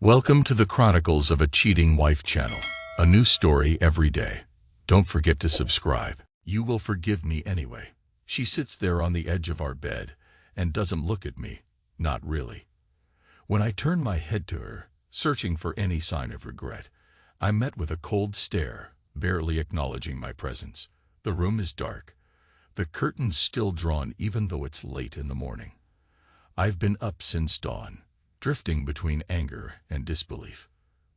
Welcome to the Chronicles of a Cheating Wife channel. A new story every day. Don't forget to subscribe. You will forgive me anyway. She sits there on the edge of our bed and doesn't look at me. Not really. When I turn my head to her, searching for any sign of regret, I'm met with a cold stare, barely acknowledging my presence. The room is dark. The curtains still drawn even though it's late in the morning. I've been up since dawn, drifting between anger and disbelief.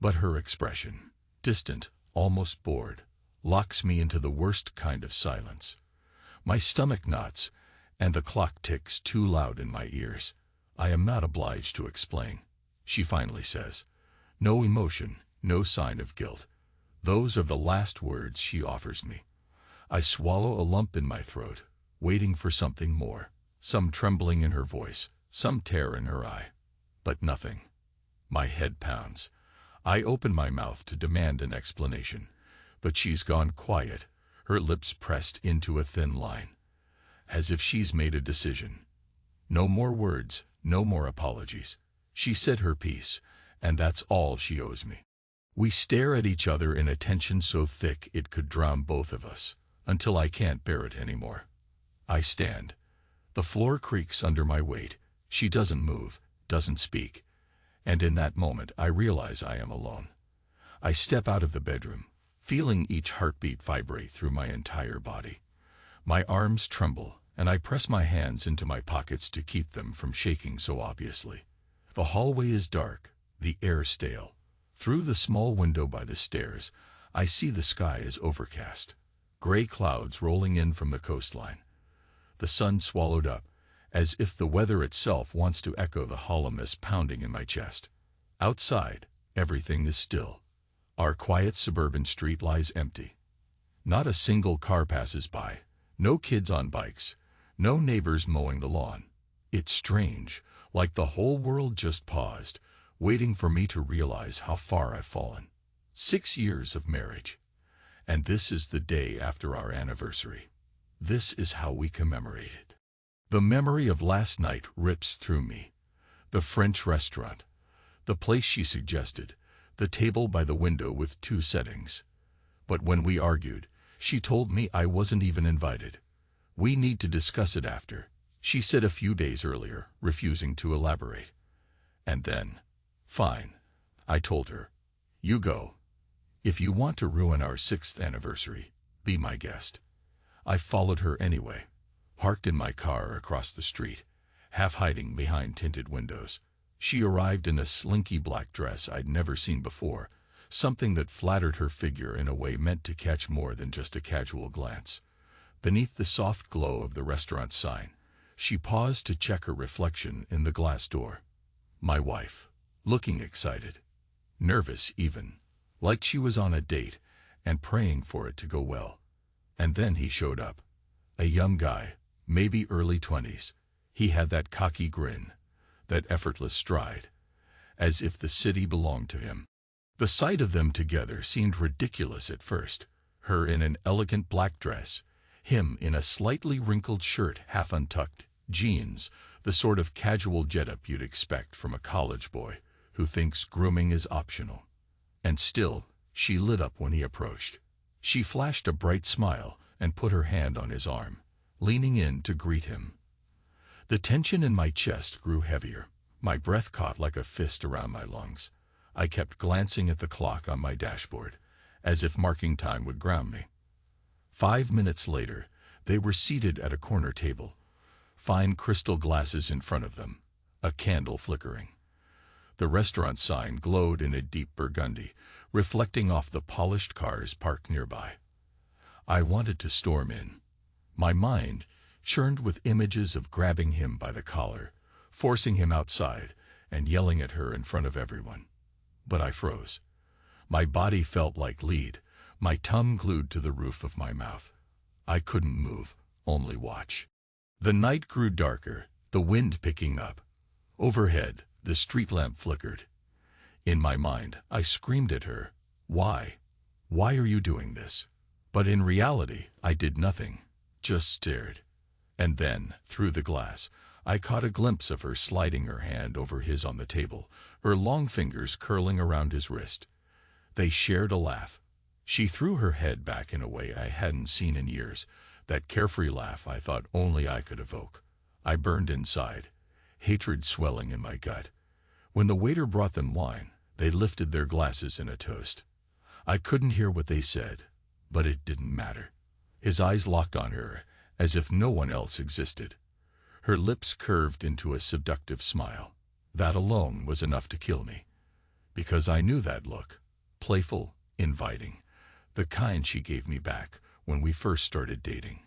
But her expression, distant, almost bored, locks me into the worst kind of silence. My stomach knots, and the clock ticks too loud in my ears. I am not obliged to explain, she finally says. No emotion, no sign of guilt. Those are the last words she offers me. I swallow a lump in my throat, waiting for something more, some trembling in her voice, some tear in her eye. But nothing. My head pounds. I open my mouth to demand an explanation, but she's gone quiet, her lips pressed into a thin line, as if she's made a decision. No more words, no more apologies. She said her piece, and that's all she owes me. We stare at each other in a tension so thick it could drown both of us, until I can't bear it anymore. I stand. The floor creaks under my weight. She doesn't move, doesn't speak, and in that moment I realize I am alone. I step out of the bedroom, feeling each heartbeat vibrate through my entire body. My arms tremble, and I press my hands into my pockets to keep them from shaking so obviously. The hallway is dark, the air stale. Through the small window by the stairs, I see the sky is overcast, gray clouds rolling in from the coastline. The sun swallowed up, as if the weather itself wants to echo the hollowness pounding in my chest. Outside, everything is still. Our quiet suburban street lies empty. Not a single car passes by, no kids on bikes, no neighbors mowing the lawn. It's strange, like the whole world just paused, waiting for me to realize how far I've fallen. 6 years of marriage. And this is the day after our anniversary. This is how we commemorate it. The memory of last night rips through me. The French restaurant, the place she suggested, the table by the window with 2 settings. But when we argued, she told me I wasn't even invited. We need to discuss it after, she said a few days earlier, refusing to elaborate. And then, fine, I told her, you go. If you want to ruin our 6th anniversary, be my guest. I followed her anyway. Parked in my car across the street, half hiding behind tinted windows. She arrived in a slinky black dress I'd never seen before, something that flattered her figure in a way meant to catch more than just a casual glance. Beneath the soft glow of the restaurant sign, she paused to check her reflection in the glass door. My wife, looking excited, nervous even, like she was on a date and praying for it to go well. And then he showed up, a young guy, maybe early 20s. He had that cocky grin, that effortless stride, as if the city belonged to him. The sight of them together seemed ridiculous at first, her in an elegant black dress, him in a slightly wrinkled shirt half untucked, jeans, the sort of casual getup you'd expect from a college boy who thinks grooming is optional. And still, she lit up when he approached. She flashed a bright smile and put her hand on his arm, leaning in to greet him. The tension in my chest grew heavier. My breath caught like a fist around my lungs. I kept glancing at the clock on my dashboard, as if marking time would ground me. 5 minutes later, they were seated at a corner table, fine crystal glasses in front of them, a candle flickering. The restaurant sign glowed in a deep burgundy, reflecting off the polished cars parked nearby. I wanted to storm in. My mind churned with images of grabbing him by the collar, forcing him outside, and yelling at her in front of everyone. But I froze. My body felt like lead, my tongue glued to the roof of my mouth. I couldn't move, only watch. The night grew darker, the wind picking up. Overhead, the street lamp flickered. In my mind, I screamed at her, "Why? Why are you doing this?" But in reality, I did nothing, just stared. And then, through the glass, I caught a glimpse of her sliding her hand over his on the table, her long fingers curling around his wrist. They shared a laugh. She threw her head back in a way I hadn't seen in years, that carefree laugh I thought only I could evoke. I burned inside, hatred swelling in my gut. When the waiter brought them wine, they lifted their glasses in a toast. I couldn't hear what they said, but it didn't matter. His eyes locked on her, as if no one else existed. Her lips curved into a seductive smile. That alone was enough to kill me. Because I knew that look. Playful, inviting. The kind she gave me back when we first started dating.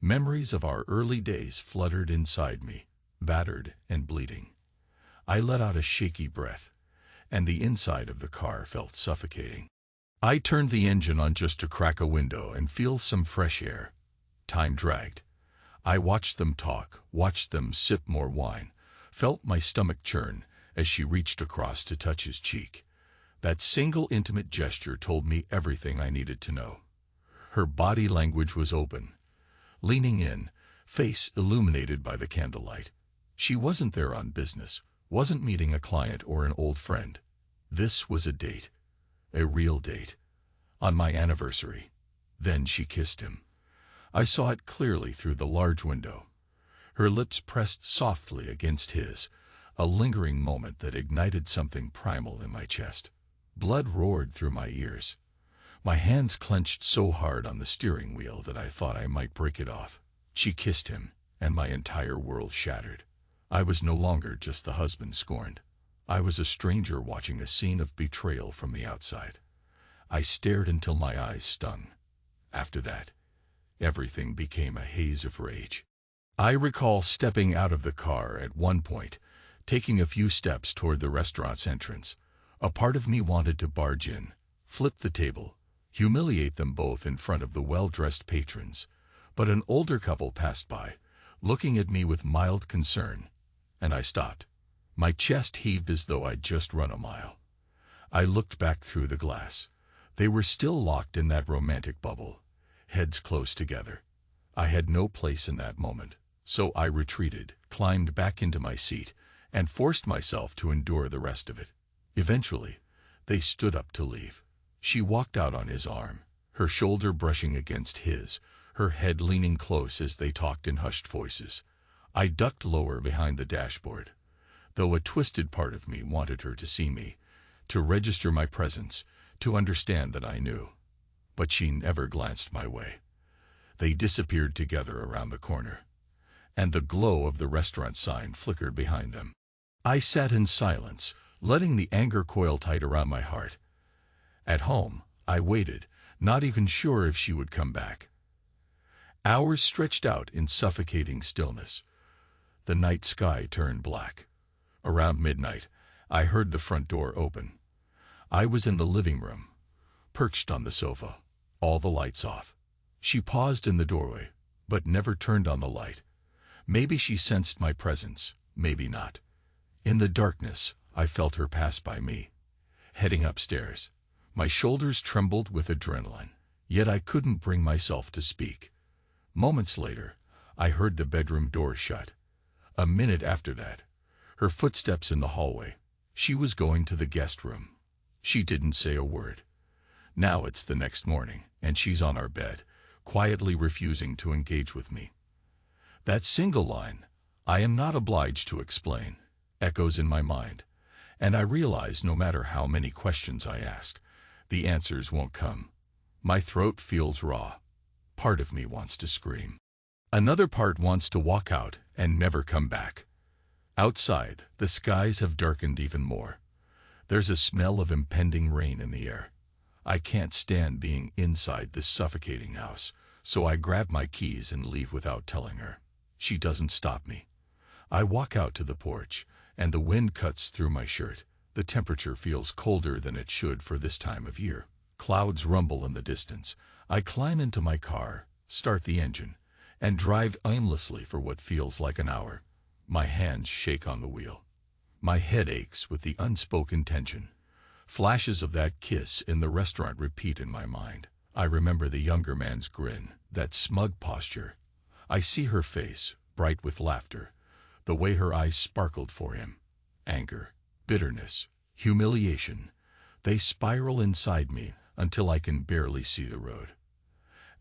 Memories of our early days fluttered inside me, battered and bleeding. I let out a shaky breath, and the inside of the car felt suffocating. I turned the engine on just to crack a window and feel some fresh air. Time dragged. I watched them talk, watched them sip more wine, felt my stomach churn as she reached across to touch his cheek. That single intimate gesture told me everything I needed to know. Her body language was open, leaning in, face illuminated by the candlelight. She wasn't there on business, wasn't meeting a client or an old friend. This was a date, a real date, on my anniversary. Then she kissed him. I saw it clearly through the large window. Her lips pressed softly against his, a lingering moment that ignited something primal in my chest. Blood roared through my ears. My hands clenched so hard on the steering wheel that I thought I might break it off. She kissed him, and my entire world shattered. I was no longer just the husband scorned. I was a stranger watching a scene of betrayal from the outside. I stared until my eyes stung. After that, everything became a haze of rage. I recall stepping out of the car at one point, taking a few steps toward the restaurant's entrance. A part of me wanted to barge in, flip the table, humiliate them both in front of the well-dressed patrons. But an older couple passed by, looking at me with mild concern, and I stopped. My chest heaved as though I'd just run a mile. I looked back through the glass. They were still locked in that romantic bubble, heads close together. I had no place in that moment, so I retreated, climbed back into my seat, and forced myself to endure the rest of it. Eventually, they stood up to leave. She walked out on his arm, her shoulder brushing against his, her head leaning close as they talked in hushed voices. I ducked lower behind the dashboard, though a twisted part of me wanted her to see me, to register my presence, to understand that I knew. But she never glanced my way. They disappeared together around the corner, and the glow of the restaurant sign flickered behind them. I sat in silence, letting the anger coil tight around my heart. At home, I waited, not even sure if she would come back. Hours stretched out in suffocating stillness. The night sky turned black. Around midnight, I heard the front door open. I was in the living room, perched on the sofa, all the lights off. She paused in the doorway, but never turned on the light. Maybe she sensed my presence, maybe not. In the darkness, I felt her pass by me, heading upstairs. My shoulders trembled with adrenaline, yet I couldn't bring myself to speak. Moments later, I heard the bedroom door shut. A minute after that, her footsteps in the hallway. She was going to the guest room. She didn't say a word. Now it's the next morning, and she's on our bed, quietly refusing to engage with me. That single line, "I am not obliged to explain," echoes in my mind, and I realize no matter how many questions I ask, the answers won't come. My throat feels raw. Part of me wants to scream. Another part wants to walk out and never come back. Outside, the skies have darkened even more. There's a smell of impending rain in the air. I can't stand being inside this suffocating house, so I grab my keys and leave without telling her. She doesn't stop me. I walk out to the porch, and the wind cuts through my shirt. The temperature feels colder than it should for this time of year. Clouds rumble in the distance. I climb into my car, start the engine, and drive aimlessly for what feels like an hour. My hands shake on the wheel. My head aches with the unspoken tension. Flashes of that kiss in the restaurant repeat in my mind. I remember the younger man's grin, that smug posture. I see her face, bright with laughter, the way her eyes sparkled for him. Anger, bitterness, humiliation. They spiral inside me until I can barely see the road.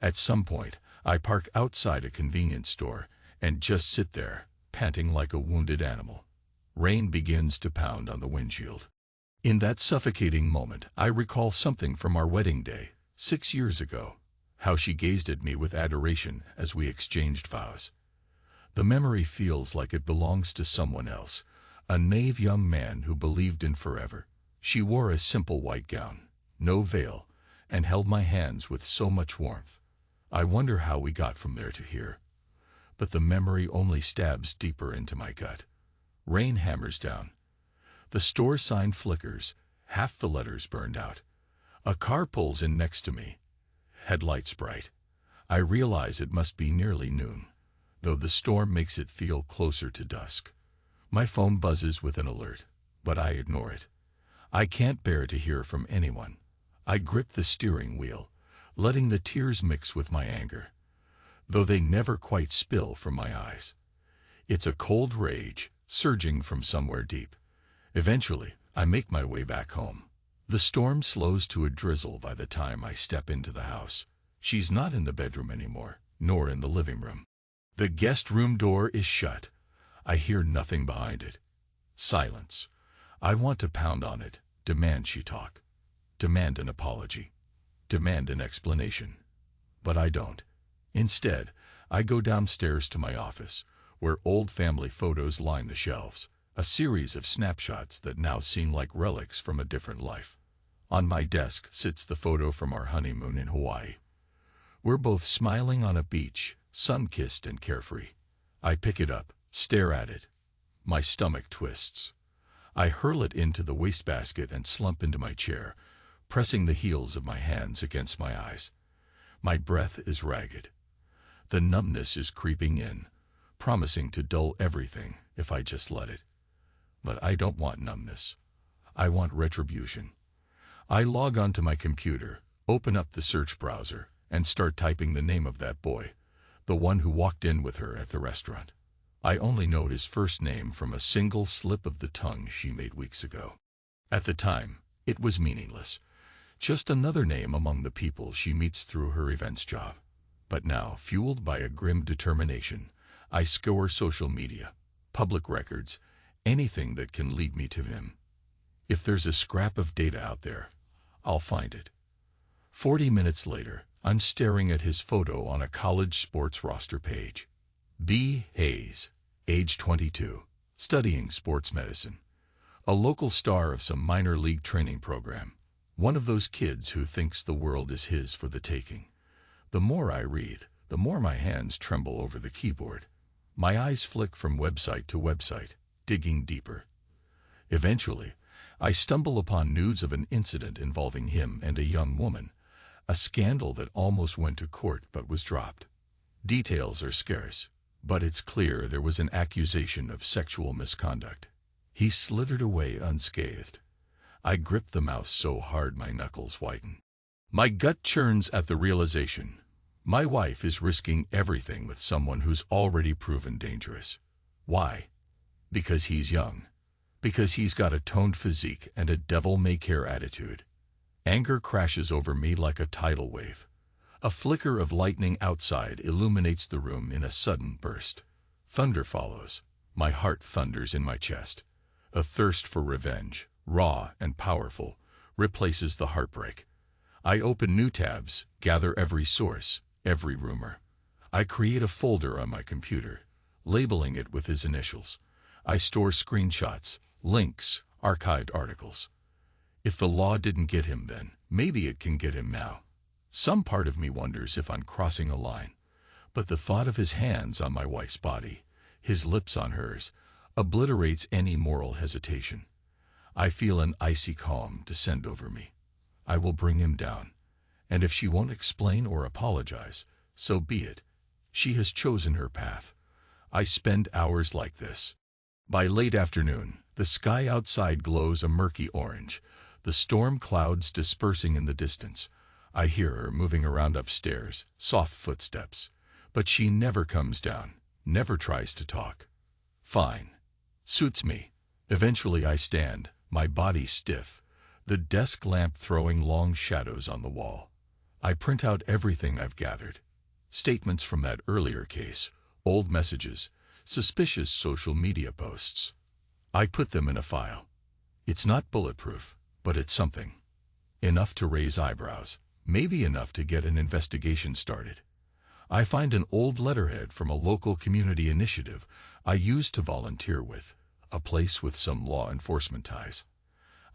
At some point, I park outside a convenience store and just sit there, panting like a wounded animal. Rain begins to pound on the windshield. In that suffocating moment, I recall something from our wedding day, 6 years ago, how she gazed at me with adoration as we exchanged vows. The memory feels like it belongs to someone else, a naive young man who believed in forever. She wore a simple white gown, no veil, and held my hands with so much warmth. I wonder how we got from there to here. But the memory only stabs deeper into my gut. Rain hammers down. The store sign flickers, half the letters burned out. A car pulls in next to me, headlights bright. I realize it must be nearly noon, though the storm makes it feel closer to dusk. My phone buzzes with an alert, but I ignore it. I can't bear to hear from anyone. I grip the steering wheel, letting the tears mix with my anger, though they never quite spill from my eyes. It's a cold rage, surging from somewhere deep. Eventually, I make my way back home. The storm slows to a drizzle by the time I step into the house. She's not in the bedroom anymore, nor in the living room. The guest room door is shut. I hear nothing behind it. Silence. I want to pound on it, demand she talk. Demand an apology. Demand an explanation. But I don't. Instead, I go downstairs to my office, where old family photos line the shelves, a series of snapshots that now seem like relics from a different life. On my desk sits the photo from our honeymoon in Hawaii. We're both smiling on a beach, sun-kissed and carefree. I pick it up, stare at it. My stomach twists. I hurl it into the wastebasket and slump into my chair, pressing the heels of my hands against my eyes. My breath is ragged. The numbness is creeping in, promising to dull everything if I just let it. But I don't want numbness. I want retribution. I log onto my computer, open up the search browser, and start typing the name of that boy, the one who walked in with her at the restaurant. I only know his first name from a single slip of the tongue she made weeks ago. At the time, it was meaningless. Just another name among the people she meets through her events job. But now, fueled by a grim determination, I scour social media, public records, anything that can lead me to him. If there's a scrap of data out there, I'll find it. 40 minutes later, I'm staring at his photo on a college sports roster page. B. Hayes, age 22, studying sports medicine. A local star of some minor league training program. One of those kids who thinks the world is his for the taking. The more I read, the more my hands tremble over the keyboard. My eyes flick from website to website, digging deeper. Eventually, I stumble upon news of an incident involving him and a young woman, a scandal that almost went to court but was dropped. Details are scarce, but it's clear there was an accusation of sexual misconduct. He slithered away unscathed. I grip the mouse so hard my knuckles whiten. My gut churns at the realization. My wife is risking everything with someone who's already proven dangerous. Why? Because he's young. Because he's got a toned physique and a devil-may-care attitude. Anger crashes over me like a tidal wave. A flicker of lightning outside illuminates the room in a sudden burst. Thunder follows. My heart thunders in my chest. A thirst for revenge, raw and powerful, replaces the heartbreak. I open new tabs, gather every source, every rumor. I create a folder on my computer, labeling it with his initials. I store screenshots, links, archived articles. If the law didn't get him then, maybe it can get him now. Some part of me wonders if I'm crossing a line, but the thought of his hands on my wife's body, his lips on hers, obliterates any moral hesitation. I feel an icy calm descend over me. I will bring him down, and if she won't explain or apologize, so be it. She has chosen her path. I spend hours like this. By late afternoon, the sky outside glows a murky orange, the storm clouds dispersing in the distance. I hear her moving around upstairs, soft footsteps. But she never comes down, never tries to talk. Fine. Suits me. Eventually I stand, my body stiff, the desk lamp throwing long shadows on the wall. I print out everything I've gathered. Statements from that earlier case, old messages, suspicious social media posts. I put them in a file. It's not bulletproof, but it's something. Enough to raise eyebrows, maybe enough to get an investigation started. I find an old letterhead from a local community initiative I used to volunteer with, a place with some law enforcement ties.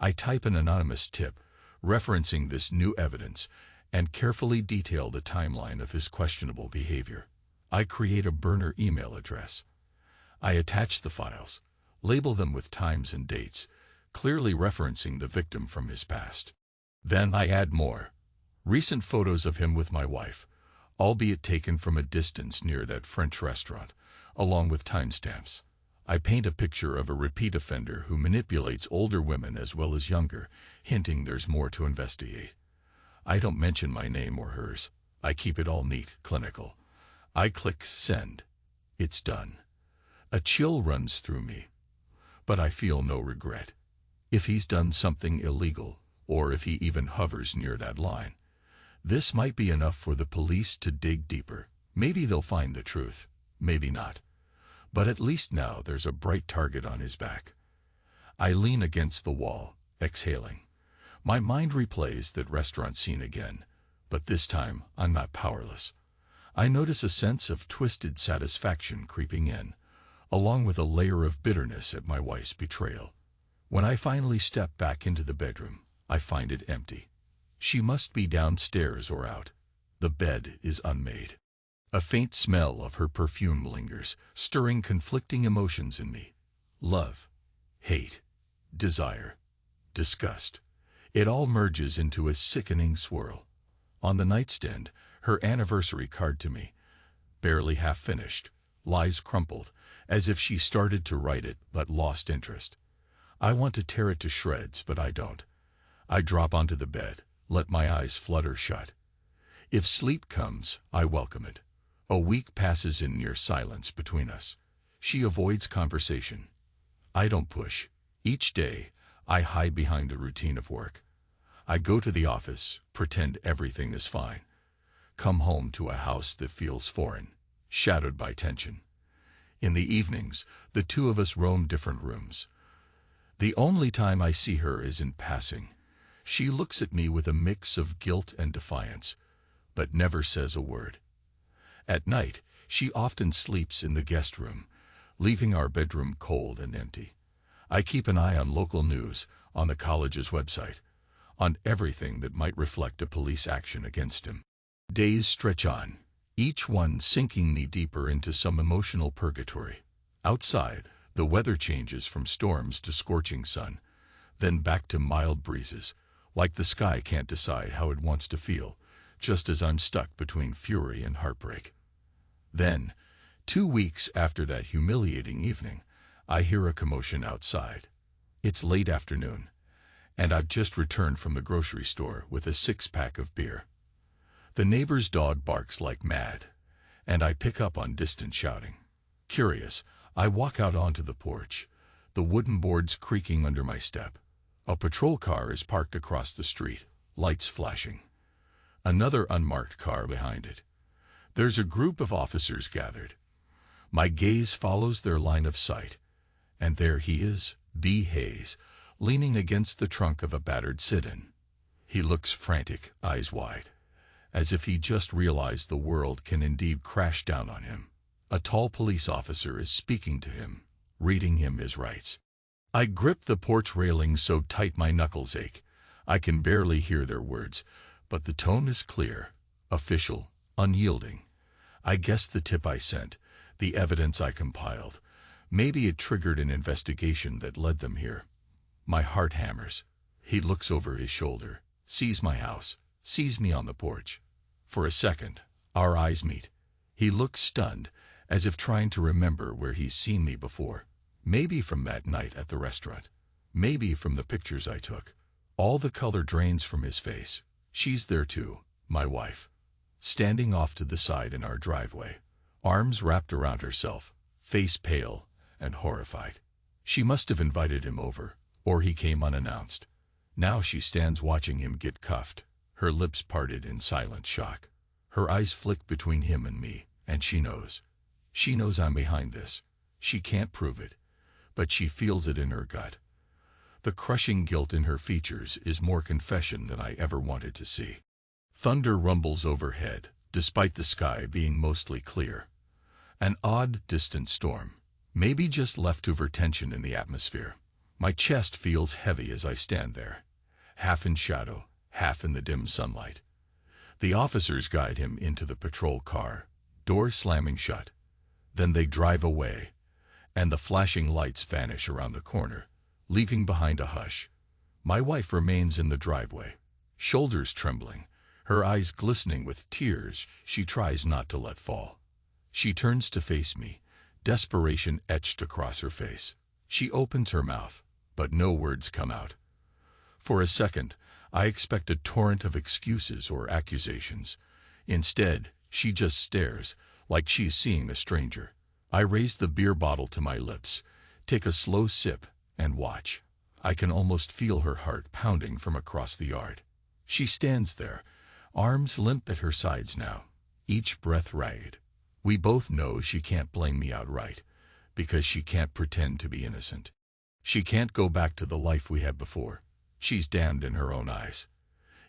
I type an anonymous tip, referencing this new evidence, and carefully detail the timeline of his questionable behavior. I create a burner email address. I attach the files, label them with times and dates, clearly referencing the victim from his past. Then I add more. Recent photos of him with my wife, albeit taken from a distance near that French restaurant, along with timestamps. I paint a picture of a repeat offender who manipulates older women as well as younger, hinting there's more to investigate. I don't mention my name or hers. I keep it all neat, clinical. I click send. It's done. A chill runs through me. But I feel no regret. If he's done something illegal, or if he even hovers near that line, this might be enough for the police to dig deeper. Maybe they'll find the truth, maybe not. But at least now there's a bright target on his back. I lean against the wall, exhaling. My mind replays that restaurant scene again, but this time I'm not powerless. I notice a sense of twisted satisfaction creeping in, along with a layer of bitterness at my wife's betrayal. When I finally step back into the bedroom, I find it empty. She must be downstairs or out. The bed is unmade. A faint smell of her perfume lingers, stirring conflicting emotions in me. Love, hate, desire, disgust. It all merges into a sickening swirl. On the nightstand, her anniversary card to me, barely half finished, lies crumpled, as if she started to write it but lost interest. I want to tear it to shreds, but I don't. I drop onto the bed, let my eyes flutter shut. If sleep comes, I welcome it. A week passes in near silence between us. She avoids conversation. I don't push. Each day, I hide behind the routine of work. I go to the office, pretend everything is fine. Come home to a house that feels foreign, shadowed by tension. In the evenings, the two of us roam different rooms. The only time I see her is in passing. She looks at me with a mix of guilt and defiance, but never says a word. At night, she often sleeps in the guest room, leaving our bedroom cold and empty. I keep an eye on local news, on the college's website, on everything that might reflect a police action against him. Days stretch on, each one sinking me deeper into some emotional purgatory. Outside, the weather changes from storms to scorching sun, then back to mild breezes, like the sky can't decide how it wants to feel, just as I'm stuck between fury and heartbreak. Then, 2 weeks after that humiliating evening, I hear a commotion outside. It's late afternoon, and I've just returned from the grocery store with a 6-pack of beer. The neighbor's dog barks like mad, and I pick up on distant shouting. Curious, I walk out onto the porch, the wooden boards creaking under my step. A patrol car is parked across the street, lights flashing. Another unmarked car behind it. There's a group of officers gathered. My gaze follows their line of sight, and there he is, B. Hayes, leaning against the trunk of a battered sit-in. He looks frantic, eyes wide, as if he just realized the world can indeed crash down on him. A tall police officer is speaking to him, reading him his rights. I grip the porch railing so tight my knuckles ache. I can barely hear their words, but the tone is clear, official, unyielding. I guess the tip I sent, the evidence I compiled, maybe it triggered an investigation that led them here. My heart hammers. He looks over his shoulder, sees my house, sees me on the porch. For a second, our eyes meet. He looks stunned, as if trying to remember where he's seen me before. Maybe from that night at the restaurant. Maybe from the pictures I took. All the color drains from his face. She's there too, my wife, standing off to the side in our driveway, arms wrapped around herself, face pale and horrified. She must have invited him over, or he came unannounced. Now she stands watching him get cuffed, her lips parted in silent shock. Her eyes flick between him and me, and she knows. She knows I'm behind this. She can't prove it, but she feels it in her gut. The crushing guilt in her features is more confession than I ever wanted to see. Thunder rumbles overhead, despite the sky being mostly clear. An odd, distant storm, maybe just leftover tension in the atmosphere. My chest feels heavy as I stand there, half in shadow, half in the dim sunlight. The officers guide him into the patrol car, door slamming shut. Then they drive away, and the flashing lights vanish around the corner, leaving behind a hush. My wife remains in the driveway, shoulders trembling, her eyes glistening with tears she tries not to let fall. She turns to face me, desperation etched across her face. She opens her mouth, but no words come out. For a second, I expect a torrent of excuses or accusations. Instead, she just stares, like she's seeing a stranger. I raise the beer bottle to my lips, take a slow sip, and watch. I can almost feel her heart pounding from across the yard. She stands there, arms limp at her sides now, each breath ragged. We both know she can't blame me outright, because she can't pretend to be innocent. She can't go back to the life we had before. She's damned in her own eyes.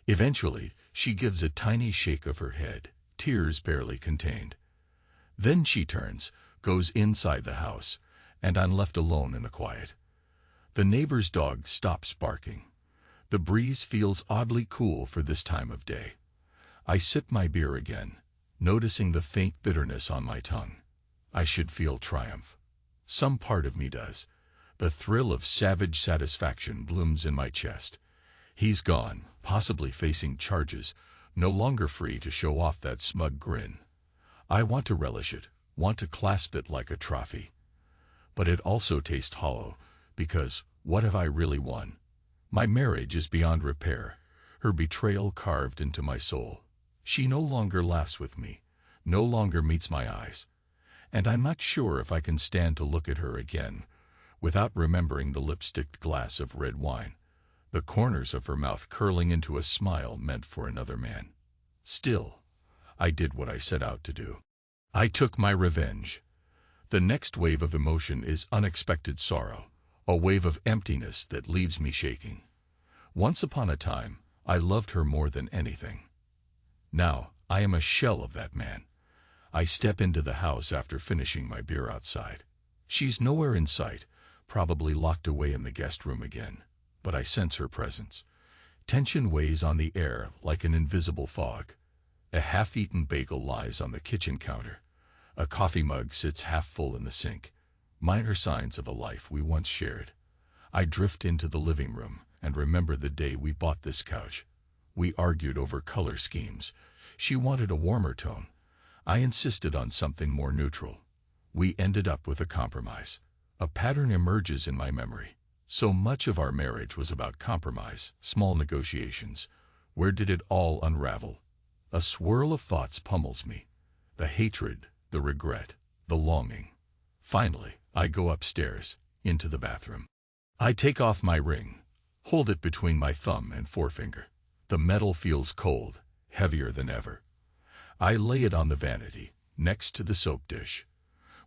Eventually, she gives a tiny shake of her head, tears barely contained. Then she turns, goes inside the house, and I'm left alone in the quiet. The neighbor's dog stops barking. The breeze feels oddly cool for this time of day. I sip my beer again, noticing the faint bitterness on my tongue. I should feel triumph. Some part of me does. The thrill of savage satisfaction blooms in my chest. He's gone, possibly facing charges, no longer free to show off that smug grin. I want to relish it, want to clasp it like a trophy. But it also tastes hollow, because what have I really won? My marriage is beyond repair, her betrayal carved into my soul. She no longer laughs with me, no longer meets my eyes. And I'm not sure if I can stand to look at her again, without remembering the lipsticked glass of red wine, the corners of her mouth curling into a smile meant for another man. Still, I did what I set out to do. I took my revenge. The next wave of emotion is unexpected sorrow, a wave of emptiness that leaves me shaking. Once upon a time, I loved her more than anything. Now, I am a shell of that man. I step into the house after finishing my beer outside. She's nowhere in sight, probably locked away in the guest room again, but I sense her presence. Tension weighs on the air like an invisible fog. A half-eaten bagel lies on the kitchen counter. A coffee mug sits half full in the sink. Minor signs of a life we once shared. I drift into the living room and remember the day we bought this couch. We argued over color schemes. She wanted a warmer tone. I insisted on something more neutral. We ended up with a compromise. A pattern emerges in my memory. So much of our marriage was about compromise, small negotiations. Where did it all unravel? A swirl of thoughts pummels me. The hatred, the regret, the longing. Finally, I go upstairs, into the bathroom. I take off my ring, hold it between my thumb and forefinger. The metal feels cold, heavier than ever. I lay it on the vanity, next to the soap dish.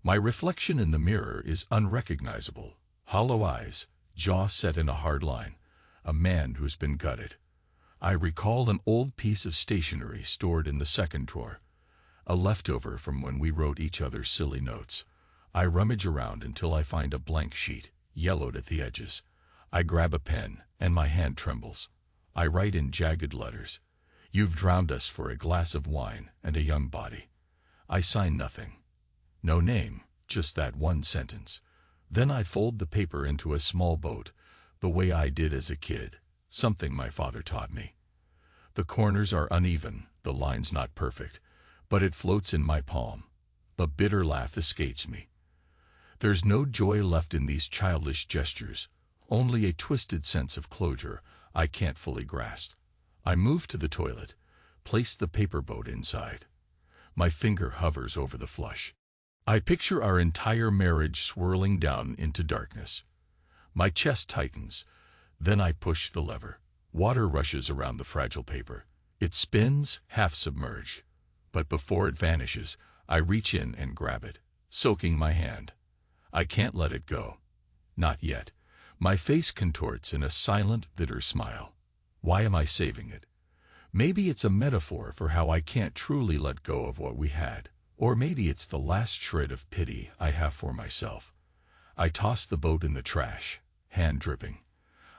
My reflection in the mirror is unrecognizable. Hollow eyes, jaw set in a hard line. A man who's been gutted. I recall an old piece of stationery stored in the second drawer. A leftover from when we wrote each other silly notes. I rummage around until I find a blank sheet, yellowed at the edges. I grab a pen, and my hand trembles. I write in jagged letters. You've drowned us for a glass of wine and a young body. I sign nothing. No name, just that one sentence. Then I fold the paper into a small boat, the way I did as a kid, something my father taught me. The corners are uneven, the lines not perfect, but it floats in my palm. A bitter laugh escapes me. There's no joy left in these childish gestures, only a twisted sense of closure I can't fully grasp. I move to the toilet, place the paper boat inside. My finger hovers over the flush. I picture our entire marriage swirling down into darkness. My chest tightens, Then I push the lever. Water rushes around the fragile paper. It spins, half submerged. But before it vanishes, I reach in and grab it, soaking my hand. I can't let it go. Not yet. My face contorts in a silent, bitter smile. Why am I saving it? Maybe it's a metaphor for how I can't truly let go of what we had. Or maybe it's the last shred of pity I have for myself. I toss the boat in the trash, hand dripping.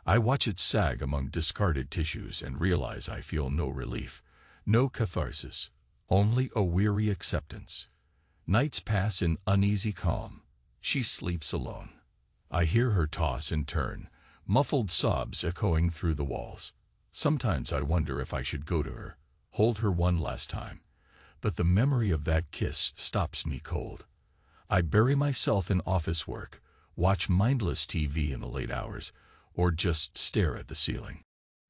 I watch it sag among discarded tissues and realize I feel no relief, no catharsis, only a weary acceptance. Nights pass in uneasy calm. She sleeps alone. I hear her toss and turn, muffled sobs echoing through the walls. Sometimes I wonder if I should go to her, hold her one last time. But the memory of that kiss stops me cold. I bury myself in office work, watch mindless TV in the late hours, or just stare at the ceiling.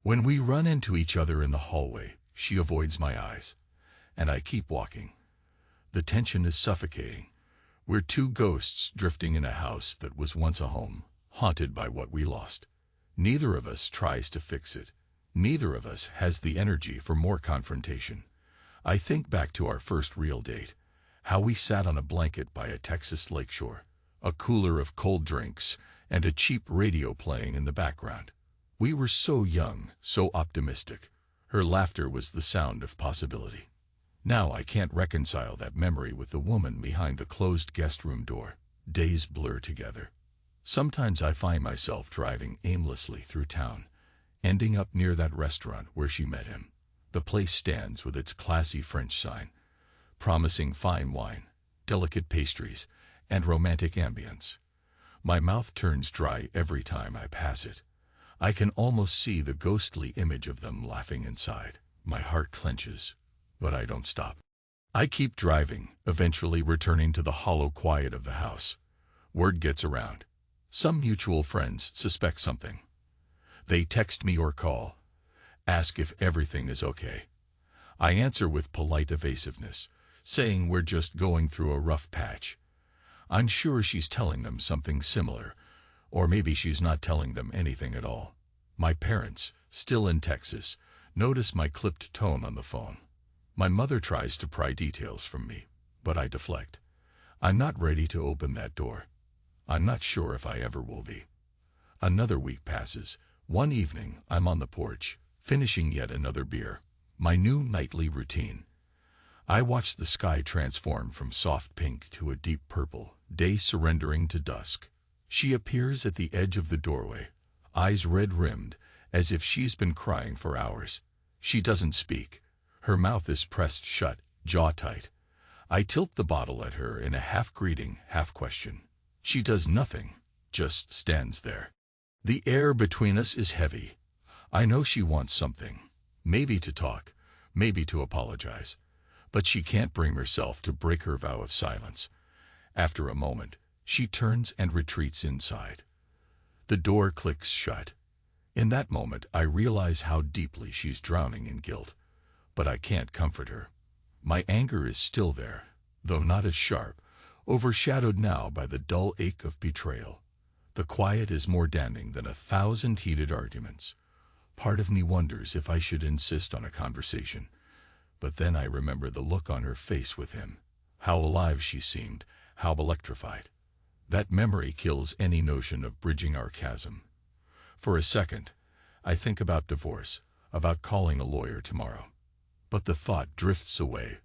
When we run into each other in the hallway, she avoids my eyes, and I keep walking. The tension is suffocating. We're two ghosts drifting in a house that was once a home, haunted by what we lost. Neither of us tries to fix it. Neither of us has the energy for more confrontation. I think back to our first real date, how we sat on a blanket by a Texas lakeshore, a cooler of cold drinks, and a cheap radio playing in the background. We were so young, so optimistic. Her laughter was the sound of possibility. Now I can't reconcile that memory with the woman behind the closed guest room door. Days blur together. Sometimes I find myself driving aimlessly through town, ending up near that restaurant where she met him. The place stands with its classy French sign, promising fine wine, delicate pastries, and romantic ambience. My mouth turns dry every time I pass it. I can almost see the ghostly image of them laughing inside. My heart clenches, but I don't stop. I keep driving, eventually returning to the hollow quiet of the house. Word gets around. Some mutual friends suspect something. They text me or call, ask if everything is okay. I answer with polite evasiveness, saying we're just going through a rough patch. I'm sure she's telling them something similar, or maybe she's not telling them anything at all. My parents, still in Texas, notice my clipped tone on the phone. My mother tries to pry details from me, but I deflect. I'm not ready to open that door. I'm not sure if I ever will be. Another week passes. One evening, I'm on the porch, finishing yet another beer. My new nightly routine. I watch the sky transform from soft pink to a deep purple, day surrendering to dusk. She appears at the edge of the doorway, eyes red-rimmed, as if she's been crying for hours. She doesn't speak. Her mouth is pressed shut, jaw tight. I tilt the bottle at her in a half-greeting, half-question. She does nothing, just stands there. The air between us is heavy. I know she wants something, maybe to talk, maybe to apologize. But she can't bring herself to break her vow of silence. After a moment, she turns and retreats inside. The door clicks shut. In that moment, I realize how deeply she's drowning in guilt. But I can't comfort her. My anger is still there, though not as sharp, overshadowed now by the dull ache of betrayal. The quiet is more damning than 1,000 heated arguments. Part of me wonders if I should insist on a conversation. But then I remember the look on her face with him. How alive she seemed, how electrified. That memory kills any notion of bridging our chasm. For a second, I think about divorce, about calling a lawyer tomorrow. But the thought drifts away,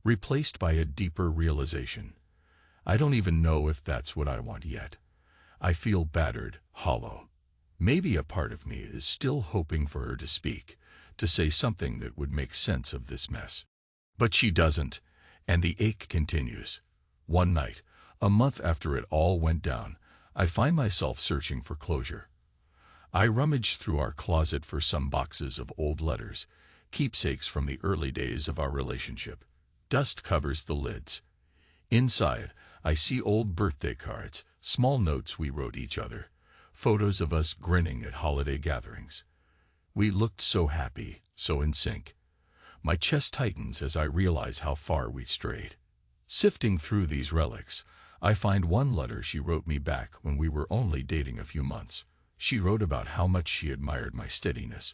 replaced by a deeper realization. I don't even know if that's what I want yet. I feel battered, hollow. Maybe a part of me is still hoping for her to speak, to say something that would make sense of this mess. But she doesn't, and the ache continues. One night, a month after it all went down, I find myself searching for closure. I rummage through our closet for some boxes of old letters, keepsakes from the early days of our relationship. Dust covers the lids. Inside, I see old birthday cards, small notes we wrote each other, photos of us grinning at holiday gatherings. We looked so happy, so in sync. My chest tightens as I realize how far we'd strayed. Sifting through these relics, I find one letter she wrote me back when we were only dating a few months. She wrote about how much she admired my steadiness,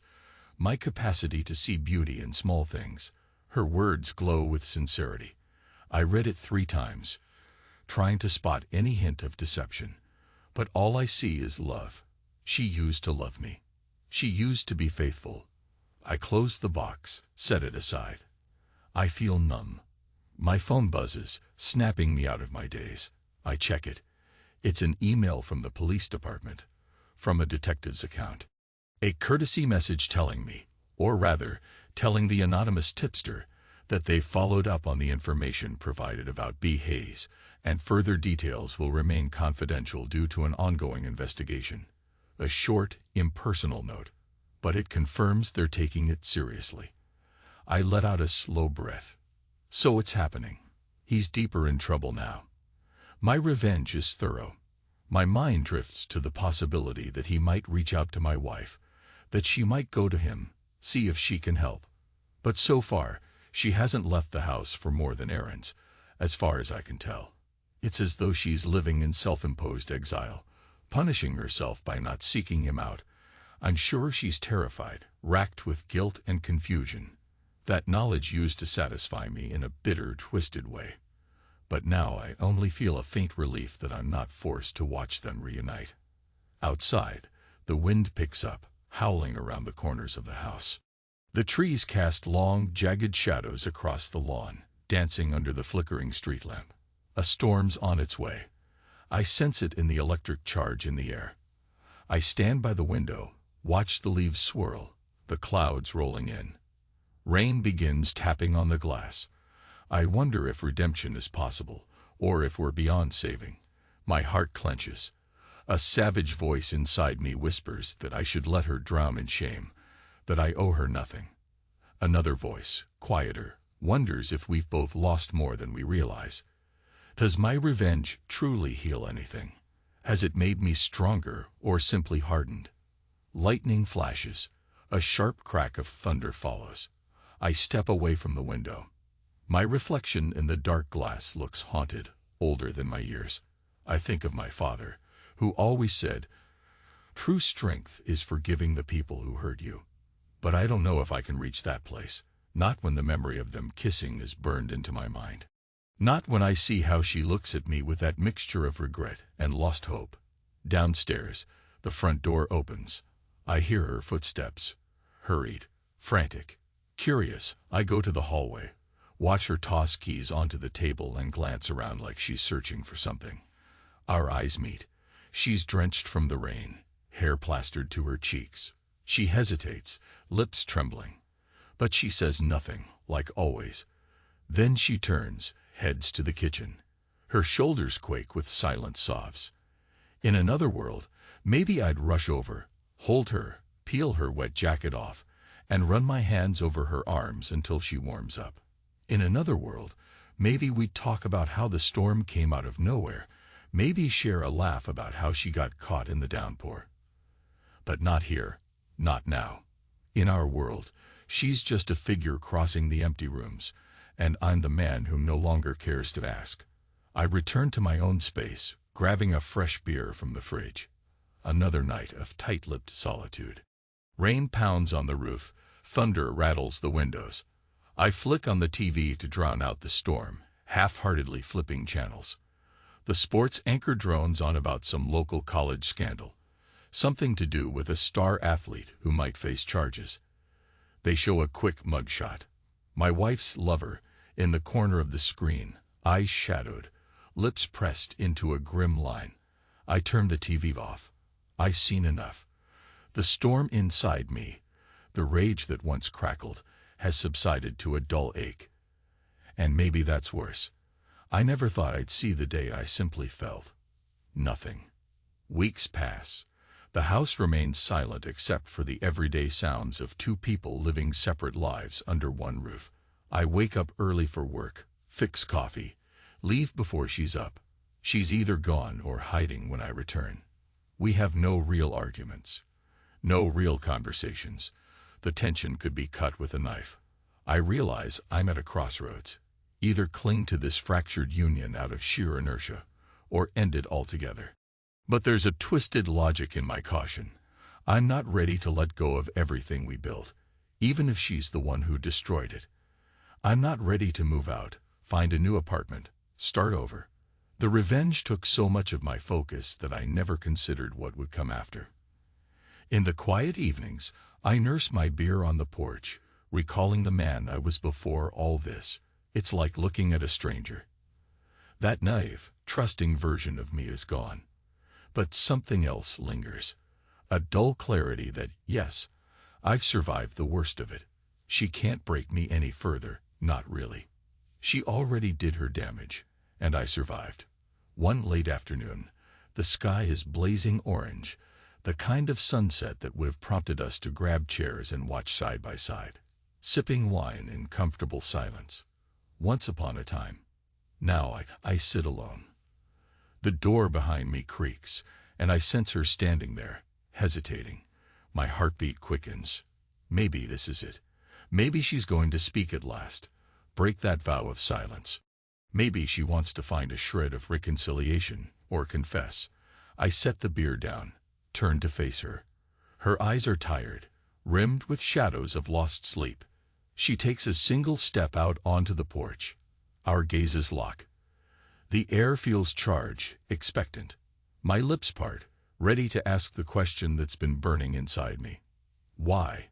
my capacity to see beauty in small things. Her words glow with sincerity. I read it 3 times, trying to spot any hint of deception. But all I see is love. She used to love me. She used to be faithful. I close the box, set it aside. I feel numb. My phone buzzes, snapping me out of my daze. I check it. It's an email from the police department, from a detective's account. A courtesy message telling me, or rather, telling the anonymous tipster, that they've followed up on the information provided about B. Hayes, and further details will remain confidential due to an ongoing investigation. A short, impersonal note, but it confirms they're taking it seriously. I let out a slow breath. So it's happening. He's deeper in trouble now. My revenge is thorough. My mind drifts to the possibility that he might reach out to my wife, that she might go to him, see if she can help. But so far, she hasn't left the house for more than errands, as far as I can tell. It's as though she's living in self-imposed exile, punishing herself by not seeking him out. I'm sure she's terrified, racked with guilt and confusion. That knowledge used to satisfy me in a bitter, twisted way. But now I only feel a faint relief that I'm not forced to watch them reunite. Outside, the wind picks up, howling around the corners of the house. The trees cast long, jagged shadows across the lawn, dancing under the flickering street lamp. A storm's on its way. I sense it in the electric charge in the air. I stand by the window, watch the leaves swirl, the clouds rolling in. Rain begins tapping on the glass. I wonder if redemption is possible, or if we're beyond saving. My heart clenches. A savage voice inside me whispers that I should let her drown in shame, that I owe her nothing. Another voice, quieter, wonders if we've both lost more than we realize. Does my revenge truly heal anything? Has it made me stronger or simply hardened? Lightning flashes. A sharp crack of thunder follows. I step away from the window. My reflection in the dark glass looks haunted, older than my years. I think of my father, who always said, "True strength is forgiving the people who hurt you." But I don't know if I can reach that place, not when the memory of them kissing is burned into my mind. Not when I see how she looks at me with that mixture of regret and lost hope. Downstairs, the front door opens. I hear her footsteps. Hurried, frantic, curious, I go to the hallway, watch her toss keys onto the table and glance around like she's searching for something. Our eyes meet. She's drenched from the rain, hair plastered to her cheeks. She hesitates, lips trembling. But she says nothing, like always. Then she turns, heads to the kitchen. Her shoulders quake with silent sobs. In another world, maybe I'd rush over, hold her, peel her wet jacket off, and run my hands over her arms until she warms up. In another world, maybe we'd talk about how the storm came out of nowhere, maybe share a laugh about how she got caught in the downpour. But not here, not now. In our world, she's just a figure crossing the empty rooms, and I'm the man who no longer cares to ask. I return to my own space, grabbing a fresh beer from the fridge. Another night of tight-lipped solitude. Rain pounds on the roof, thunder rattles the windows. I flick on the TV to drown out the storm, half-heartedly flipping channels. The sports anchor drones on about some local college scandal, something to do with a star athlete who might face charges. They show a quick mugshot. My wife's lover, in the corner of the screen, eyes shadowed, lips pressed into a grim line. I turn the TV off. I've seen enough. The storm inside me, the rage that once crackled, has subsided to a dull ache. And maybe that's worse. I never thought I'd see the day I simply felt nothing. Weeks pass. The house remains silent except for the everyday sounds of 2 people living separate lives under one roof. I wake up early for work, fix coffee, leave before she's up. She's either gone or hiding when I return. We have no real arguments, no real conversations. The tension could be cut with a knife. I realize I'm at a crossroads. Either cling to this fractured union out of sheer inertia, or end it altogether. But there's a twisted logic in my caution. I'm not ready to let go of everything we built, even if she's the one who destroyed it. I'm not ready to move out, find a new apartment, start over. The revenge took so much of my focus that I never considered what would come after. In the quiet evenings, I nurse my beer on the porch, recalling the man I was before all this. It's like looking at a stranger. That naive, trusting version of me is gone. But something else lingers. A dull clarity that, yes, I've survived the worst of it. She can't break me any further, not really. She already did her damage, and I survived. One late afternoon, the sky is blazing orange, the kind of sunset that would have prompted us to grab chairs and watch side by side, sipping wine in comfortable silence. Once upon a time. Now I sit alone. The door behind me creaks, and I sense her standing there, hesitating. My heartbeat quickens. Maybe this is it. Maybe she's going to speak at last, break that vow of silence. Maybe she wants to find a shred of reconciliation, or confess. I set the beer down, turn to face her. Her eyes are tired, rimmed with shadows of lost sleep. She takes a single step out onto the porch. Our gazes lock. The air feels charged, expectant. My lips part, ready to ask the question that's been burning inside me. Why?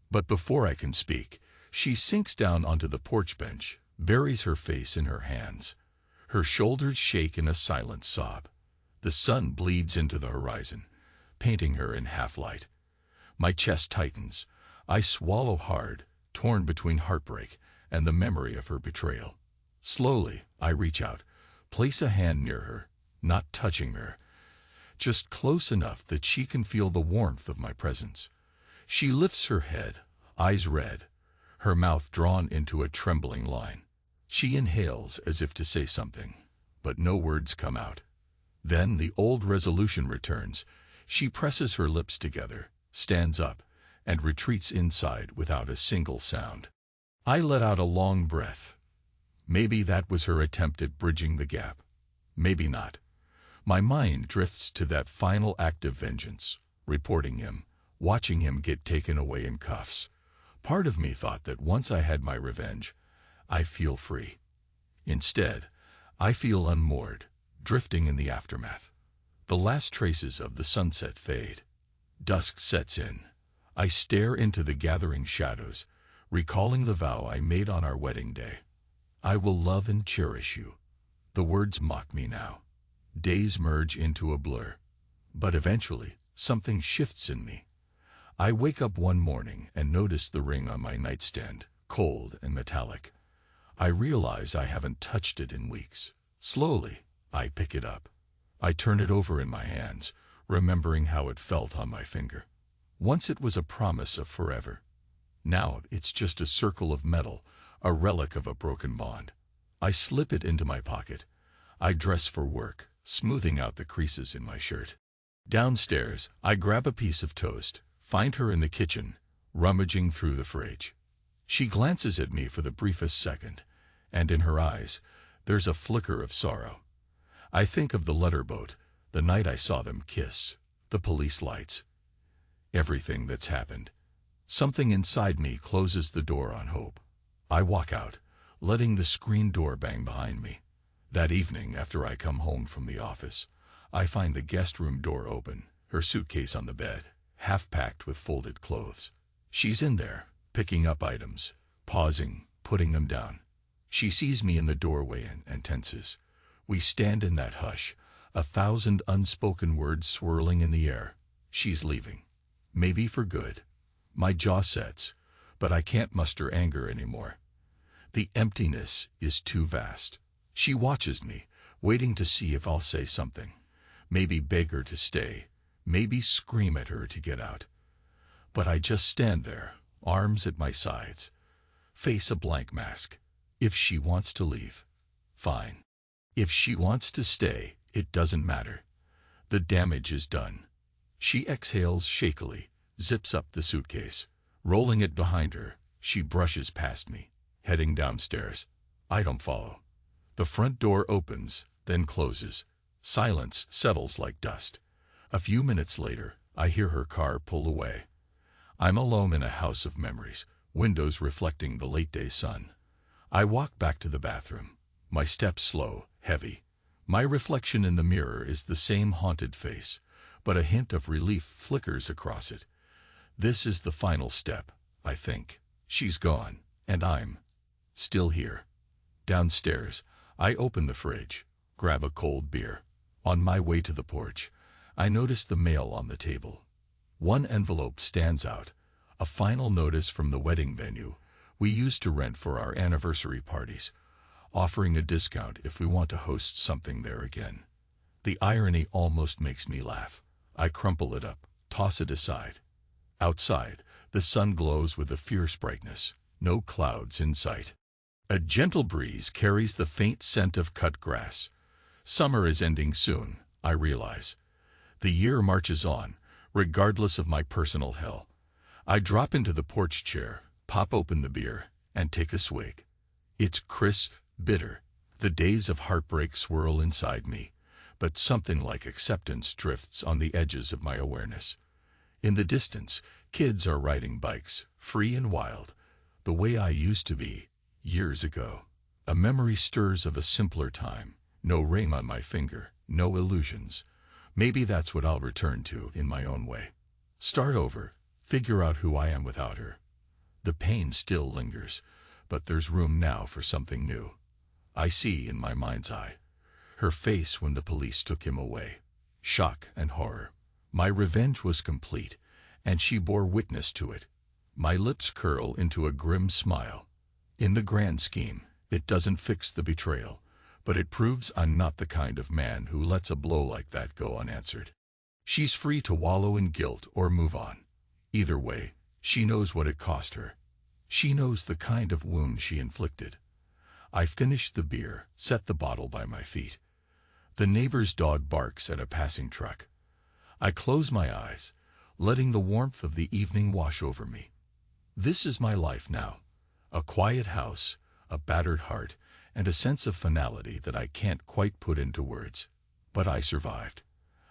But before I can speak, she sinks down onto the porch bench, buries her face in her hands. Her shoulders shake in a silent sob. The sun bleeds into the horizon, painting her in half-light. My chest tightens. I swallow hard, torn between heartbreak and the memory of her betrayal. Slowly, I reach out, place a hand near her, not touching her, just close enough that she can feel the warmth of my presence. She lifts her head, eyes red, her mouth drawn into a trembling line. She inhales as if to say something, but no words come out. Then the old resolution returns. She presses her lips together, stands up, and retreats inside without a single sound. I let out a long breath. Maybe that was her attempt at bridging the gap. Maybe not. My mind drifts to that final act of vengeance, reporting him, watching him get taken away in cuffs. Part of me thought that once I had my revenge, I feel free. Instead, I feel unmoored, drifting in the aftermath. The last traces of the sunset fade. Dusk sets in. I stare into the gathering shadows, recalling the vow I made on our wedding day. I will love and cherish you. The words mock me now. Days merge into a blur. But eventually, something shifts in me. I wake up one morning and notice the ring on my nightstand, cold and metallic. I realize I haven't touched it in weeks. Slowly, I pick it up. I turn it over in my hands, remembering how it felt on my finger. Once it was a promise of forever. Now it's just a circle of metal, a relic of a broken bond. I slip it into my pocket. I dress for work, smoothing out the creases in my shirt. Downstairs, I grab a piece of toast, find her in the kitchen, rummaging through the fridge. She glances at me for the briefest second, and in her eyes, there's a flicker of sorrow. I think of the letter boat, the night I saw them kiss, the police lights, everything that's happened. Something inside me closes the door on hope. I walk out, letting the screen door bang behind me. That evening, after I come home from the office, I find the guest room door open, her suitcase on the bed, half packed with folded clothes. She's in there, picking up items, pausing, putting them down. She sees me in the doorway and tenses. We stand in that hush, 1,000 unspoken words swirling in the air. She's leaving. Maybe for good. My jaw sets, but I can't muster anger anymore. The emptiness is too vast. She watches me, waiting to see if I'll say something. Maybe beg her to stay, maybe scream at her to get out. But I just stand there, arms at my sides, face a blank mask. If she wants to leave, fine. If she wants to stay, it doesn't matter. The damage is done. She exhales shakily, zips up the suitcase. Rolling it behind her, she brushes past me, heading downstairs. I don't follow. The front door opens, then closes. Silence settles like dust. A few minutes later, I hear her car pull away. I'm alone in a house of memories, windows reflecting the late-day sun. I walk back to the bathroom, my steps slow, heavy. My reflection in the mirror is the same haunted face, but a hint of relief flickers across it. This is the final step, I think. She's gone, and I'm still here. Downstairs, I open the fridge, grab a cold beer. On my way to the porch, I notice the mail on the table. One envelope stands out, a final notice from the wedding venue we used to rent for our anniversary parties, offering a discount if we want to host something there again. The irony almost makes me laugh. I crumple it up, toss it aside. Outside, the sun glows with a fierce brightness, no clouds in sight. A gentle breeze carries the faint scent of cut grass. Summer is ending soon, I realize. The year marches on, regardless of my personal hell. I drop into the porch chair, pop open the beer, and take a swig. It's crisp, bitter. The days of heartbreak swirl inside me, but something like acceptance drifts on the edges of my awareness. In the distance, kids are riding bikes, free and wild, the way I used to be, years ago. A memory stirs of a simpler time, no ring on my finger, no illusions. Maybe that's what I'll return to in my own way. Start over, figure out who I am without her. The pain still lingers, but there's room now for something new. I see in my mind's eye her face when the police took him away. Shock and horror. My revenge was complete, and she bore witness to it. My lips curl into a grim smile. In the grand scheme, it doesn't fix the betrayal, but it proves I'm not the kind of man who lets a blow like that go unanswered. She's free to wallow in guilt or move on. Either way, she knows what it cost her. She knows the kind of wound she inflicted. I finish the beer, set the bottle by my feet. The neighbor's dog barks at a passing truck. I close my eyes, letting the warmth of the evening wash over me. This is my life now. A quiet house, a battered heart, and a sense of finality that I can't quite put into words. But I survived.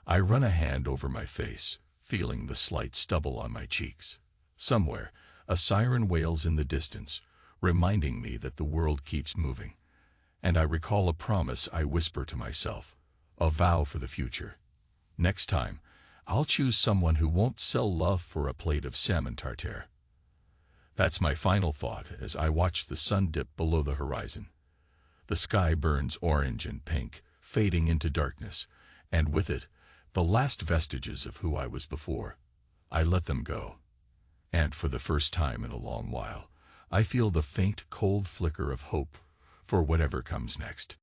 I run a hand over my face, feeling the slight stubble on my cheeks. Somewhere, a siren wails in the distance, reminding me that the world keeps moving. And I recall a promise I whisper to myself, a vow for the future. Next time, I'll choose someone who won't sell love for a plate of salmon tartare. That's my final thought as I watch the sun dip below the horizon. The sky burns orange and pink, fading into darkness, and with it, the last vestiges of who I was before. I let them go. And for the first time in a long while, I feel the faint, cold flicker of hope for whatever comes next.